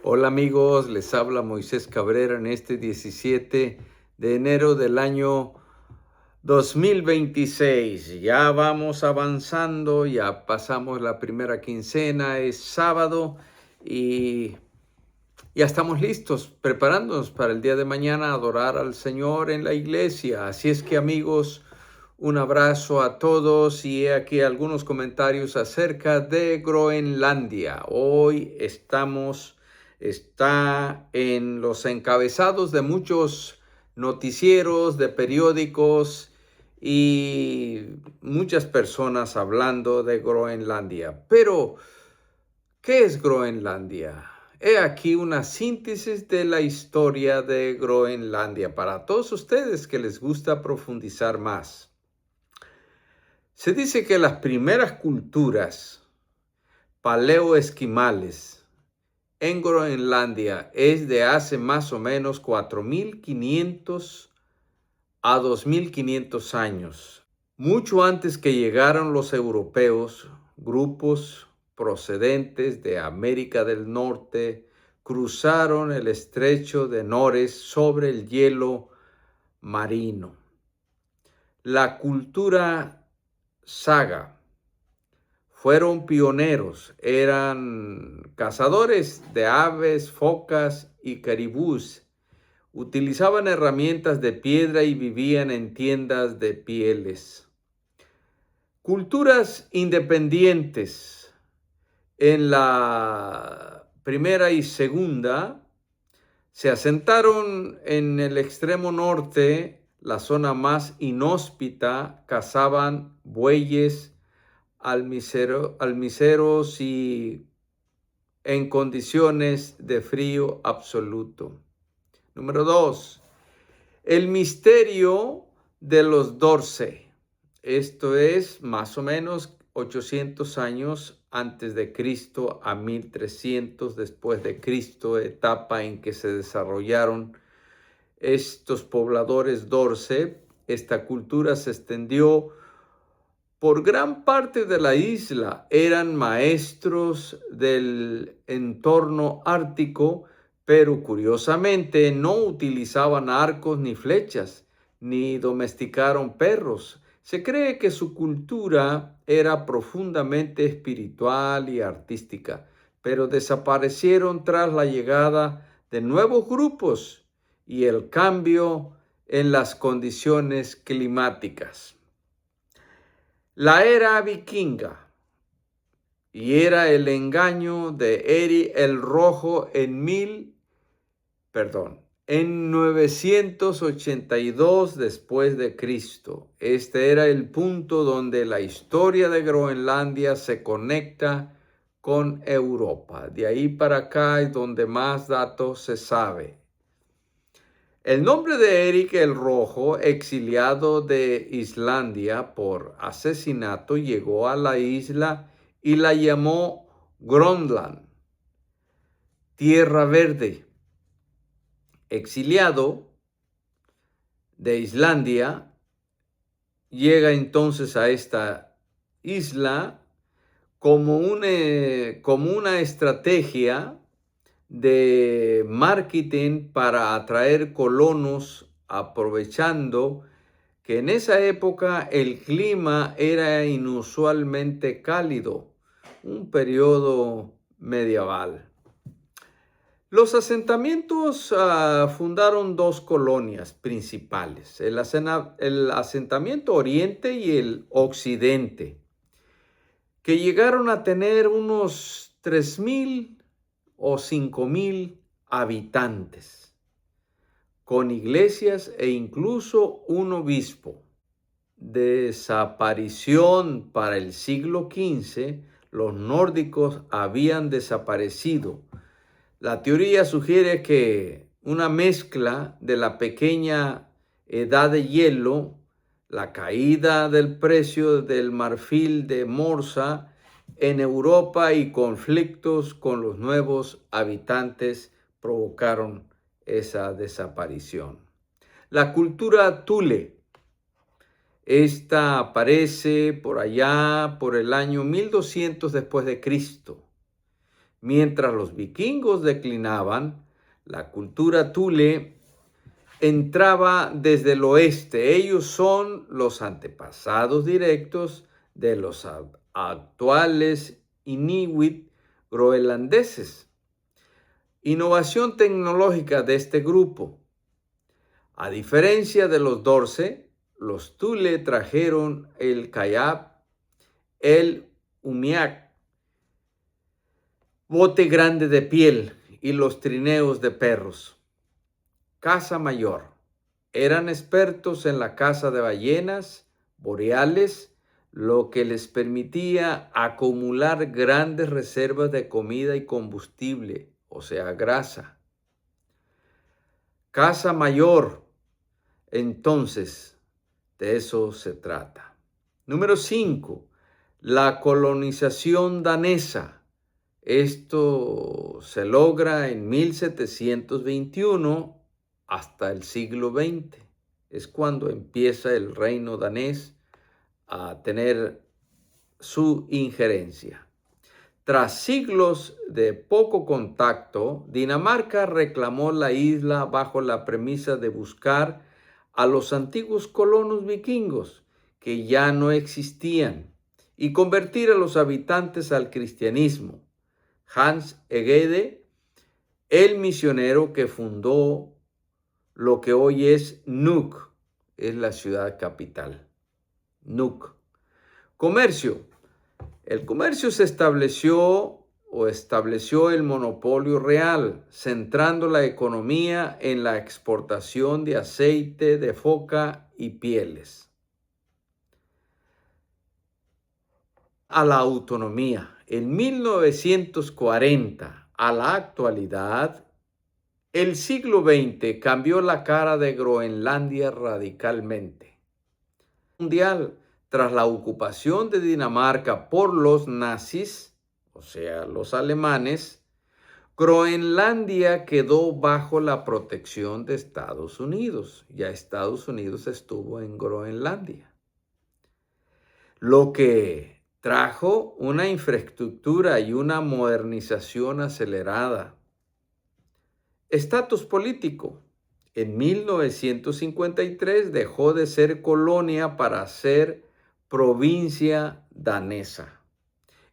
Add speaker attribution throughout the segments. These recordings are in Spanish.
Speaker 1: Hola amigos, les habla Moisés Cabrera en este 17 de enero del año 2026. Ya vamos avanzando, ya pasamos la primera quincena, es sábado y ya estamos listos, preparándonos para el día de mañana adorar al Señor en la iglesia. Así es que amigos, un abrazo a todos y he aquí algunos comentarios acerca de Groenlandia. Hoy está en los encabezados de muchos noticieros, de periódicos y muchas personas hablando de Groenlandia. Pero, ¿qué es Groenlandia? He aquí una síntesis de la historia de Groenlandia para todos ustedes que les gusta profundizar más. Se dice que las primeras culturas paleoesquimales en Groenlandia es de hace más o menos 4.500 a 2.500 años. Mucho antes que llegaron los europeos, grupos procedentes de América del Norte cruzaron el estrecho de Nores sobre el hielo marino. La cultura Saga fueron pioneros, eran cazadores de aves, focas y caribús. Utilizaban herramientas de piedra y vivían en tiendas de pieles. Culturas independientes. En la primera y segunda se asentaron en el extremo norte, la zona más inhóspita, cazaban bueyes, almiceros y en condiciones de frío absoluto. Número 2. El misterio de los Dorce. Esto es más o menos 800 años antes de Cristo a 1300 después de Cristo, etapa en que se desarrollaron estos pobladores Dorce. Esta cultura se extendió por gran parte de la isla. Eran maestros del entorno ártico, pero curiosamente no utilizaban arcos ni flechas, ni domesticaron perros. Se cree que su cultura era profundamente espiritual y artística, pero desaparecieron tras la llegada de nuevos grupos y el cambio en las condiciones climáticas. La era vikinga, y era el engaño de Eri el Rojo en 982 después de Cristo. Este era el punto donde la historia de Groenlandia se conecta con Europa. De ahí para acá es donde más datos se sabe. El nombre de Eric el Rojo, exiliado de Islandia por asesinato, llegó a la isla y la llamó Grönland, Tierra Verde. Exiliado de Islandia, llega entonces a esta isla como una estrategia de marketing para atraer colonos, aprovechando que en esa época el clima era inusualmente cálido, un periodo medieval. Los asentamientos fundaron dos colonias principales, el asentamiento oriente y el occidente, que llegaron a tener unos 3,000 o 5,000 habitantes, con iglesias e incluso un obispo. Desaparición para el siglo XV, los nórdicos habían desaparecido. La teoría sugiere que una mezcla de la pequeña edad de hielo, la caída del precio del marfil de Morsa en Europa y conflictos con los nuevos habitantes provocaron esa desaparición. La cultura Thule. Esta aparece por allá por el año 1200 después de Cristo. Mientras los vikingos declinaban, la cultura Thule entraba desde el oeste. Ellos son los antepasados directos de los actuales Inuit groenlandeses. Innovación tecnológica de este grupo. A diferencia de los Dorce, los Thule trajeron el kayak, el umiak, bote grande de piel y los trineos de perros. Caza mayor. Eran expertos en la caza de ballenas boreales, lo que les permitía acumular grandes reservas de comida y combustible, o sea, grasa. Caza mayor. Entonces, de eso se trata. Número 5. La colonización danesa. Esto se logra en 1721 hasta el siglo XX. Es cuando empieza el reino danés a tener su injerencia. Tras siglos de poco contacto, Dinamarca reclamó la isla bajo la premisa de buscar a los antiguos colonos vikingos que ya no existían y convertir a los habitantes al cristianismo. Hans Egede, el misionero que fundó lo que hoy es Nuuk, es la ciudad capital. Nuuk. Comercio. El comercio estableció el monopolio real, centrando la economía en la exportación de aceite de foca y pieles. A la autonomía. En 1940 a la actualidad, el siglo XX cambió la cara de Groenlandia radicalmente. Mundial, tras la ocupación de Dinamarca por los nazis, o sea, los alemanes, Groenlandia quedó bajo la protección de Estados Unidos. Ya Estados Unidos estuvo en Groenlandia. Lo que trajo una infraestructura y una modernización acelerada. Estatus político. En 1953 dejó de ser colonia para ser provincia danesa.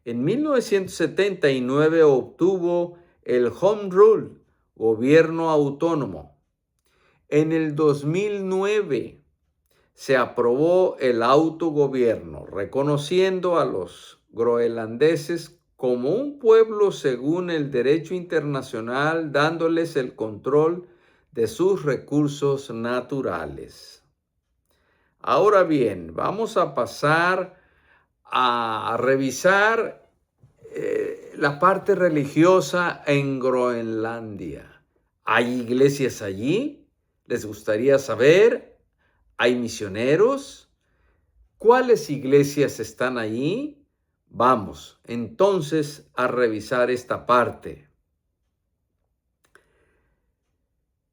Speaker 1: En 1979 obtuvo el Home Rule, gobierno autónomo. En el 2009 se aprobó el autogobierno, reconociendo a los groenlandeses como un pueblo según el derecho internacional, dándoles el control de sus recursos naturales. Ahora bien, vamos a pasar a revisar la parte religiosa en Groenlandia. ¿Hay iglesias allí? ¿Les gustaría saber? ¿Hay misioneros? ¿Cuáles iglesias están allí? Vamos entonces a revisar esta parte.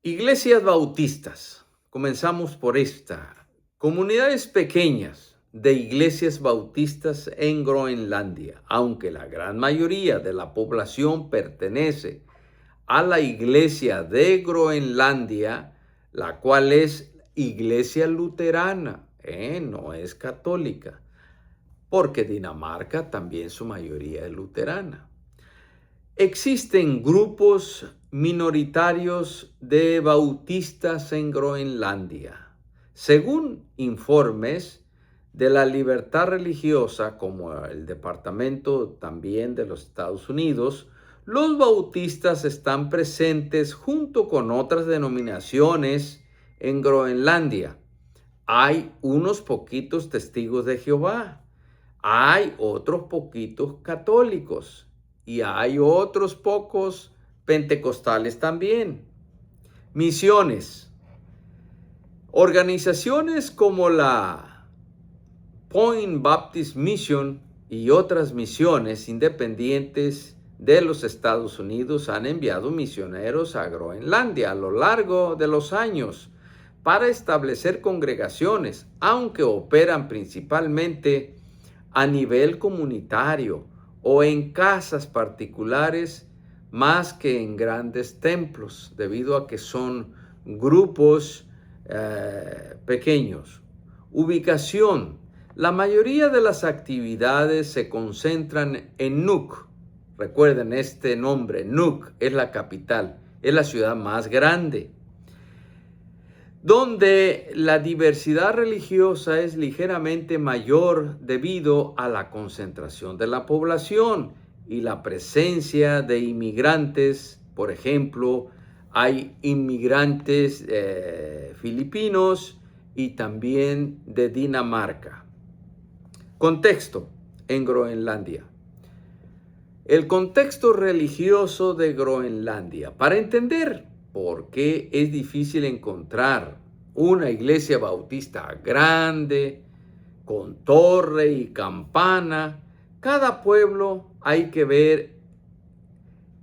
Speaker 1: Iglesias bautistas. Comenzamos por esta. Comunidades pequeñas de iglesias bautistas en Groenlandia. Aunque la gran mayoría de la población pertenece a la iglesia de Groenlandia, la cual es iglesia luterana, no es católica, porque Dinamarca también su mayoría es luterana. Existen grupos minoritarios de bautistas en Groenlandia. Según informes de la libertad religiosa, como el Departamento también de los Estados Unidos, los bautistas están presentes junto con otras denominaciones en Groenlandia. Hay unos poquitos testigos de Jehová, hay otros poquitos católicos y hay otros pocos pentecostales también. Misiones. Organizaciones como la Point Baptist Mission y otras misiones independientes de los Estados Unidos han enviado misioneros a Groenlandia a lo largo de los años para establecer congregaciones, aunque operan principalmente a nivel comunitario o en casas particulares más que en grandes templos, debido a que son grupos pequeños. Ubicación. La mayoría de las actividades se concentran en Nuuk. Recuerden este nombre, Nuuk es la capital, es la ciudad más grande, donde la diversidad religiosa es ligeramente mayor debido a la concentración de la población y la presencia de inmigrantes. Por ejemplo, hay inmigrantes filipinos y también de Dinamarca. Contexto en Groenlandia. El contexto religioso de Groenlandia. Para entender por qué es difícil encontrar una iglesia bautista grande, con torre y campana, cada pueblo hay que ver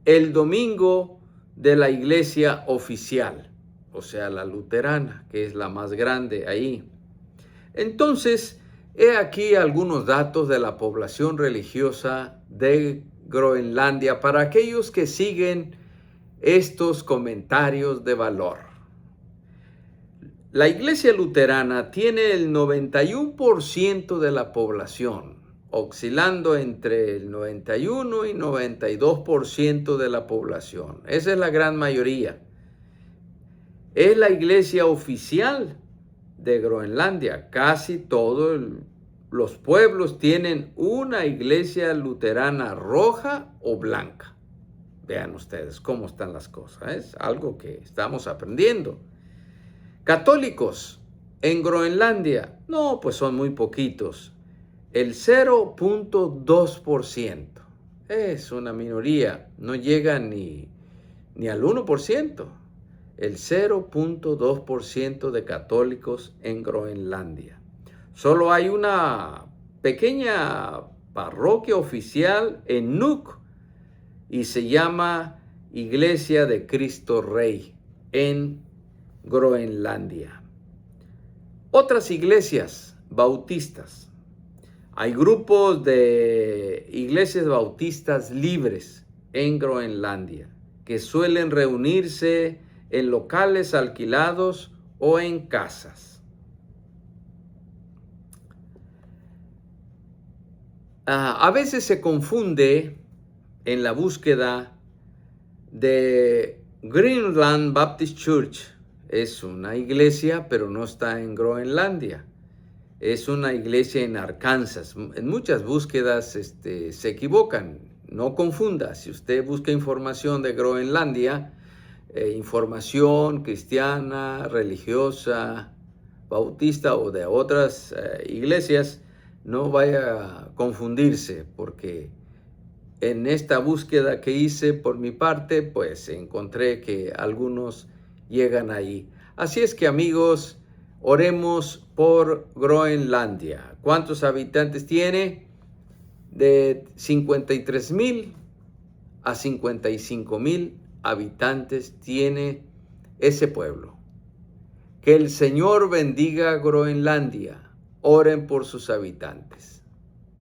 Speaker 1: el domingo de la iglesia oficial, o sea, la luterana, que es la más grande ahí. Entonces, he aquí algunos datos de la población religiosa de Groenlandia para aquellos que siguen estos comentarios de valor. La iglesia luterana tiene el 91% de la población, oscilando entre el 91 y 92% de la población. Esa es la gran mayoría. Es la iglesia oficial de Groenlandia. Casi todos los pueblos tienen una iglesia luterana roja o blanca. Vean ustedes cómo están las cosas. Es algo que estamos aprendiendo. Católicos en Groenlandia, no, pues son muy poquitos. El 0.2%. Es una minoría, no llega ni al 1%. El 0.2% de católicos en Groenlandia. Solo hay una pequeña parroquia oficial en Nuuk y se llama Iglesia de Cristo Rey en Groenlandia. Otras iglesias bautistas. Hay grupos de iglesias bautistas libres en Groenlandia que suelen reunirse en locales alquilados o en casas. A veces se confunde en la búsqueda de Greenland Baptist Church. Es una iglesia, pero no está en Groenlandia. Es una iglesia en Arkansas. En muchas búsquedas se equivocan. No confunda. Si usted busca información de Groenlandia, información cristiana, religiosa, bautista o de otras iglesias, no vaya a confundirse, porque en esta búsqueda que hice por mi parte, pues encontré que algunos llegan ahí. Así es que, amigos, oremos por Groenlandia. ¿Cuántos habitantes tiene? De 53,000 a 55,000 habitantes tiene ese pueblo. Que el Señor bendiga Groenlandia. Oren por sus habitantes.